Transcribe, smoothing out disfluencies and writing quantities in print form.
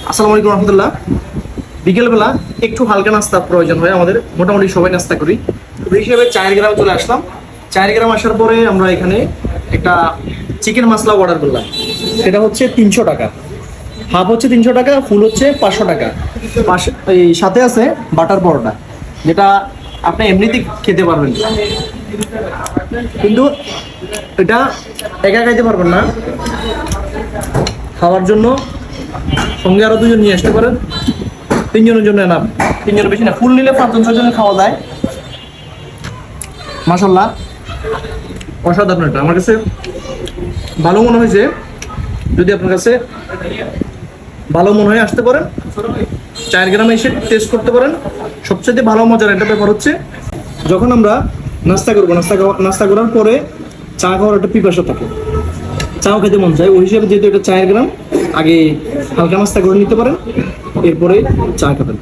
আসসালামু আলাইকুম রহমতুল্লাহ। বিকেলবেলা একটু হালকা নাস্তা প্রয়োজন হয় আমাদের, মোটামুটি সবাই নাস্তা করি। তো এই হিসেবে 4 গ্রাম চলে আসলাম। 4 গ্রাম আসার পরে আমরা এখানে একটা চিকেন মশলা অর্ডার করলাম। সেটা হচ্ছে 300 টাকা, হাফ হচ্ছে 300 টাকা, ফুল হচ্ছে 500 টাকা। এই সাথে আছে বাটার পরোটা, যেটা আপনি এমনিতেই খেতে পারবেন, কিন্তু এটা একা খাইতে পারবেন না। খাওয়ার জন্য সঙ্গে আরো 2 জন নিয়ে আসতে পারেন। 3 জনের জন্য না, 3 জনের বেশি না, ফুল নিলে 5 জন 6 জনের খাওয়া যায়। মাশাআল্লাহ, অসাধারণ। এটা আমার কাছে ভালো মনে হয়েছে। যদি আপনার কাছে ভালো মনে হয় আসতে পারেন, 4 গ্রামে এসে টেস্ট করতে পারেন। সবচেয়ে ভালো মজার একটা ব্যাপার হচ্ছে, যখন আমরা নাস্তা করবো, নাস্তা করার পরে চা খাওয়ার একটা পিপাসা থাকে, চাও খেতে মন চায়। ওই হিসেবে যেহেতু এটা 4 গ্রাম, আগে হালকা নাস্তা করে নিতে পারেন, এরপরে চা খাবেন।